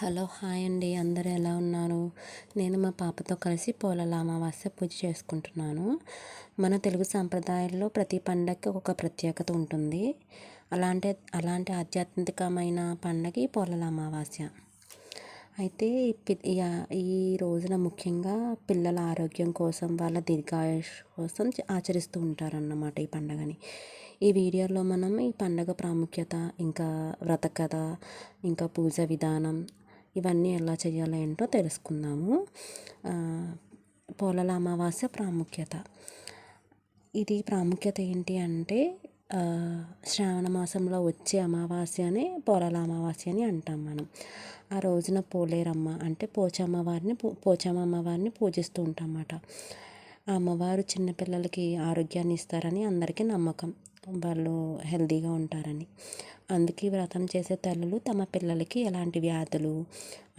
Hello hi అండి, అందరూ ఎలా ఉన్నారు? నేను మా పాపతో కలిసి పోలాల అమావాస్య పూజ చేసుకుంటున్నాను. మన తెలుగు సాంప్రదాయాల్లో ప్రతి పండగకి ఒక ప్రత్యేకత ఉంటుంది. అలాంటి అలాంటి ఆధ్యాత్మికమైన పండగ ఈ పోలాల అమావాస్య. అయితే ఈ రోజున ముఖ్యంగా పిల్లల ఆరోగ్యం కోసం, వాళ్ళ దీర్ఘాయుష్ కోసం ఆచరిస్తూ ఉంటారన్నమాట ఈ పండగని. ఈ వీడియోలో మనం ఈ పండగ ప్రాముఖ్యత, ఇంకా వ్రత కథ, ఇంకా పూజ విధానం, ఇవన్నీ ఎలా చేయాలో ఏంటో తెలుసుకుందాము. పోలాల అమావాస్య ప్రాముఖ్యత. ఇది ప్రాముఖ్యత ఏంటి అంటే, శ్రావణ మాసంలో వచ్చే అమావాస్యని పోలాల అమావాస్య అని అంటాం మనం. ఆ రోజున పోలేరమ్మ అంటే పోచమ్మ అమ్మవారిని పూజిస్తూ ఉంటాం అన్నమాట. ఆ అమ్మవారు చిన్నపిల్లలకి ఆరోగ్యాన్ని ఇస్తారని అందరికీ నమ్మకం, వాళ్ళు హెల్తీగా ఉంటారని. అందుకే వ్రతం చేసే తల్లులు తమ పిల్లలకి ఎలాంటి వ్యాధులు,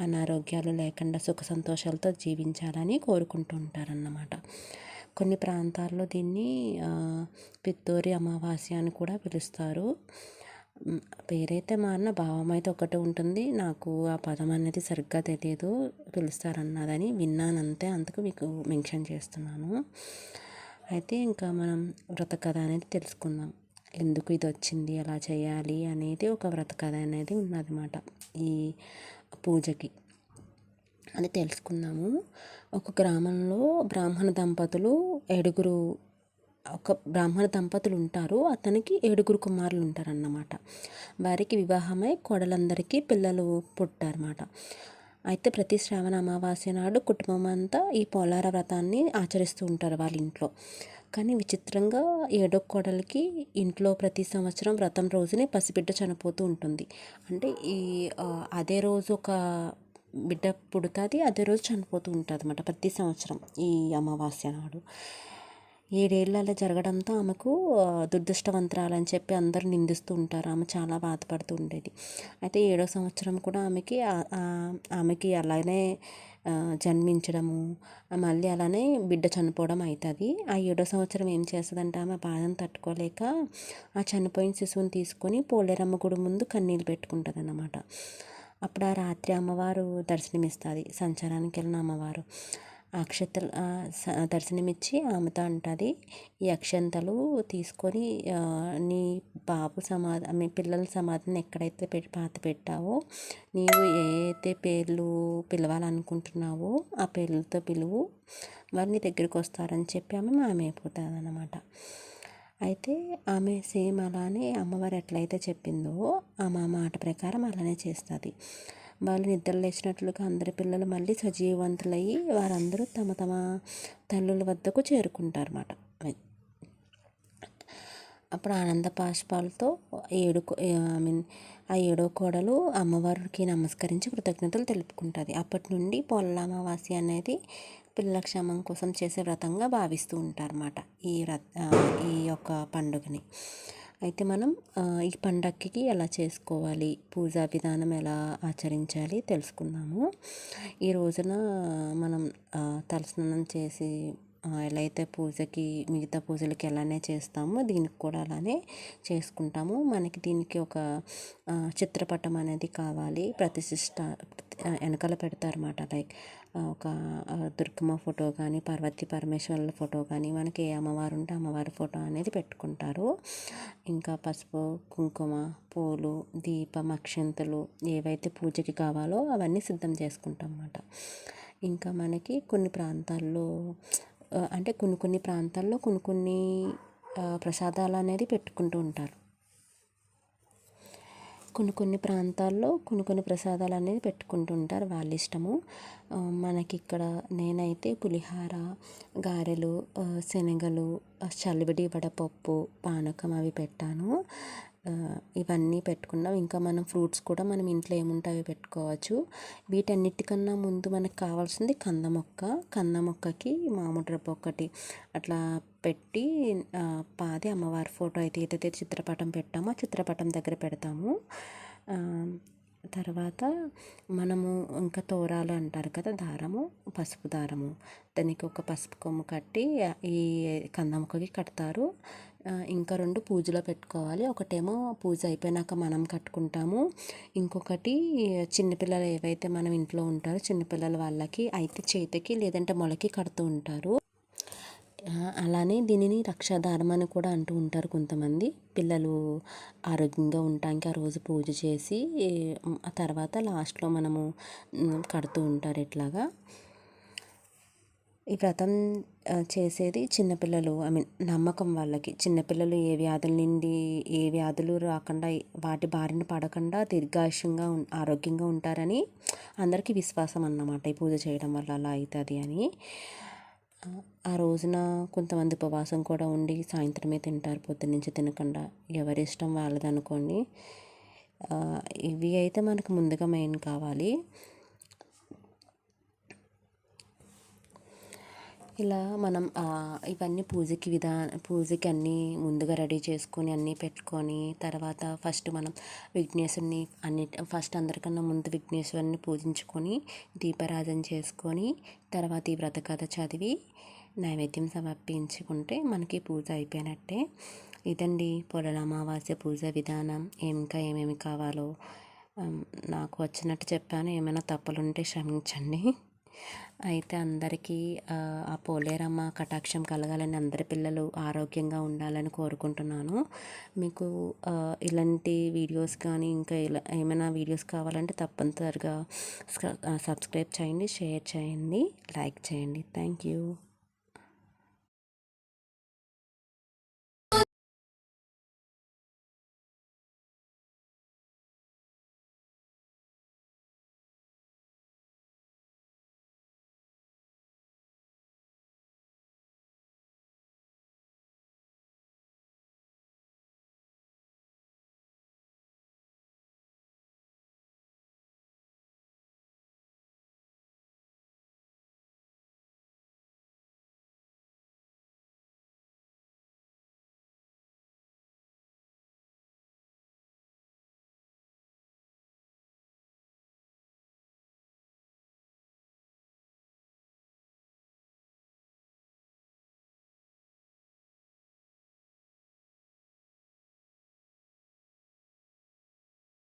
అనారోగ్యాలు లేకుండా సుఖ సంతోషాలతో జీవించాలని కోరుకుంటూ ఉంటారన్నమాట. కొన్ని ప్రాంతాల్లో దీన్ని పిత్తోరి అమావాస్య అని కూడా పిలుస్తారు. పేరైతే మారిన భావం అయితే ఒకటి ఉంటుంది. నాకు ఆ పదం అనేది సరిగ్గా తెలియదు, పిలుస్తారన్నదని విన్నానంతే, అందుకు మీకు మెన్షన్ చేస్తున్నాను. అయితే ఇంకా మనం వ్రత కథ అనేది తెలుసుకుందాం. ఎందుకు ఇది వచ్చింది, ఎలా చేయాలి అనేది ఒక వ్రత కథ అనేది ఉన్నదన్నమాట ఈ పూజకి. అది తెలుసుకుందాము. ఒక గ్రామంలో బ్రాహ్మణ దంపతులు ఉంటారు. అతనికి 7 కుమారులు ఉంటారన్నమాట. వారికి వివాహమై కోడలందరికీ పిల్లలు పుట్టారన్నమాట. అయితే ప్రతి శ్రావణ అమావాస్య నాడు కుటుంబం అంతా ఈ పోలార వ్రతాన్ని ఆచరిస్తూ ఉంటారు వాళ్ళ ఇంట్లో. కానీ విచిత్రంగా 7వ కోడలికి ఇంట్లో ప్రతి సంవత్సరం వ్రతం రోజునే పసిబిడ్డ చనిపోతూ ఉంటుంది. అంటే అదే రోజు ఒక బిడ్డ పుడుతుంది, అదే రోజు చనిపోతూ ఉంటుంది అన్నమాట ప్రతి సంవత్సరం ఈ అమావాస్య నాడు. 7 ఏళ్ళు అలా జరగడంతో ఆమెకు దురదృష్టవంతురాలని చెప్పి అందరూ నిందిస్తూ ఉంటారు. ఆమె చాలా బాధపడుతూ ఉండేది. అయితే 7వ సంవత్సరం కూడా ఆమెకి అలానే జన్మించడము, మళ్ళీ అలానే బిడ్డ చనిపోవడం అవుతుంది. ఆ 7వ సంవత్సరం ఏం చేస్తుందంటే, ఆమె బాధను తట్టుకోలేక ఆ చనిపోయిన శిశువుని తీసుకొని పోలేరమ్మ గుడి ముందు కన్నీళ్ళు పెట్టుకుంటుంది అన్నమాట. అప్పుడు ఆ రాత్రి అమ్మవారు దర్శనమిస్తుంది, సంచారానికి వెళ్ళిన అమ్మవారు. అక్షతలు దర్శనమిచ్చి ఆమెతో అంటుంది, ఈ అక్షంతలు తీసుకొని నీ మీ పిల్లల సమాధిని ఎక్కడైతే పాతి పెట్టావో, నీవు ఏ అయితే పేర్లు పిలవాలనుకుంటున్నావో ఆ పేర్లతో పిలువు, వారు నీ దగ్గరికి వస్తారని చెప్పి ఆమె మాయమైపోతుంది అన్నమాట. అయితే ఆమె సేమ్ అలానే అమ్మవారు ఎట్లయితే చెప్పిందో ఆమె మాట ప్రకారం అలానే చేస్తుంది. వాళ్ళు నిద్ర లేచినట్లుగా అందరి పిల్లలు మళ్ళీ సజీవవంతులయ్యి వారందరూ తమ తమ తల్లుల వద్దకు చేరుకుంటారన్నమాట. అప్పుడు ఆనంద బాష్పాలతో ఆ 7వ కోడలు అమ్మవారికి నమస్కరించి కృతజ్ఞతలు తెలుపుకుంటుంది. అప్పటి నుండి పోలాల అమావాస్య అనేది పిల్లల క్షేమం కోసం చేసే వ్రతంగా భావిస్తూ ఉంటారన్నమాట ఈ యొక్క పండుగని. అయితే మనం ఈ పండగకి ఎలా చేసుకోవాలి, పూజా విధానం ఎలా ఆచరించాలి తెలుసుకుందాము. ఈ రోజున మనం తలస్నానం చేసి ఎలా అయితే పూజకి మిగతా పూజలకి ఎలానే చేస్తామో దీనికి కూడా అలానే చేసుకుంటాము. మనకి దీనికి ఒక చిత్రపటం అనేది కావాలి, ప్రతిష్ఠ వెనకాల పెడతారన్నమాట. లైక్ ఒక దుర్గమ్మ ఫోటో కానీ, పార్వతీ పరమేశ్వరుల ఫోటో కానీ, మనకి ఏ అమ్మవారు ఉంటే అమ్మవారి ఫోటో అనేది పెట్టుకుంటారు. ఇంకా పసుపు, కుంకుమ, పూలు, దీపం, అక్షంతలు ఏవైతే పూజకి కావాలో అవన్నీ సిద్ధం చేసుకుంటాం అన్నమాట. ఇంకా మనకి కొన్ని ప్రాంతాల్లో కొన్ని ప్రసాదాలు అనేది పెట్టుకుంటూ ఉంటారు. కొన్ని ప్రసాదాలు అనేది పెట్టుకుంటూ ఉంటారు, వాళ్ళ ఇష్టము. మనకి ఇక్కడ నేనైతే పులిహార, గారెలు, శనగలు, చలివిడి వడపప్పు, పానకం అవి పెట్టాను. ఇవన్నీ పెట్టుకున్నాం. ఇంకా మనం ఫ్రూట్స్ కూడా మనం ఇంట్లో ఏముంటాయో పెట్టుకోవచ్చు. వీటన్నిటికన్నా ముందు మనకు కావాల్సింది కంద మొక్కకి మామిడి రవ్వ ఒకటి అట్లా పెట్టి పాది అమ్మవారి ఫోటో అయితే ఏదైతే చిత్రపటం పెట్టామో ఆ చిత్రపటం దగ్గర పెడతాము. తర్వాత మనము ఇంకా తోరాలు అంటారు కదా, దారము, పసుపు దారము, దానికి ఒక పసుపు కొమ్ము కట్టి ఈ కంద మొక్కకి కడతారు. ఇంకా 2 పూజలో పెట్టుకోవాలి. ఒకటేమో పూజ అయిపోయినాక మనం కట్టుకుంటాము. ఇంకొకటి చిన్నపిల్లలు ఏవైతే మనం ఇంట్లో ఉంటారో చిన్నపిల్లల వాళ్ళకి అయితే చేతికి లేదంటే మొలకి కడుతూ ఉంటారు. అలానే దీనిని రక్షాదారం అని కూడా అంటూ ఉంటారు కొంతమంది. పిల్లలు ఆరోగ్యంగా ఉండటానికి ఆ రోజు పూజ చేసి ఆ తర్వాత లాస్ట్లో మనము కడుతూ ఉంటారు ఇట్లాగా. ఈ వ్రతం చేసేది చిన్నపిల్లలు, ఐ మీన్ నమ్మకం వాళ్ళకి. చిన్నపిల్లలు ఏ వ్యాధులు రాకుండా వాటి బారిన పడకుండా దీర్ఘాయుష్యంగా ఆరోగ్యంగా ఉంటారని అందరికీ విశ్వాసం అన్నమాట. ఈ పూజ చేయడం వల్ల అలా అవుతుంది అని. ఆ రోజున కొంతమంది ఉపవాసం కూడా ఉండి సాయంత్రమే తింటారు, పొద్దున్నుంచి తినకుండా. ఎవరి ఇష్టం వాళ్ళది అనుకోండి. ఇవి అయితే మనకు ముందుగా మెయిన్ కావాలి. ఇలా మనం ఇవన్నీ పూజకి అన్నీ ముందుగా రెడీ చేసుకొని అన్నీ పెట్టుకొని తర్వాత ఫస్ట్ మనం విఘ్నేశ్వరుని ఫస్ట్ అందరికన్నా ముందు విఘ్నేశ్వరుని పూజించుకొని దీపారాధన చేసుకొని తర్వాత ఈ వ్రత కథ చదివి నైవేద్యం సమర్పించుకుంటే మనకి పూజ అయిపోయినట్టే. ఇదండి పొలాల అమావాస్య పూజ విధానం. ఇంకా ఏమేమి కావాలో నాకు వచ్చినట్టు చెప్పాను. ఏమైనా తప్పులుంటే క్షమించండి. అయితే అందరికీ ఆ పోలేరమ్మ కటాక్షం కలగాలని, అందరి పిల్లలు ఆరోగ్యంగా ఉండాలని కోరుకుంటున్నాను. మీకు ఇలాంటి వీడియోస్ కానీ ఇంకా ఇలా ఏమైనా వీడియోస్ కావాలంటే తప్పనిసరిగా సబ్స్క్రైబ్ చేయండి, షేర్ చేయండి, లైక్ చేయండి. Thank you.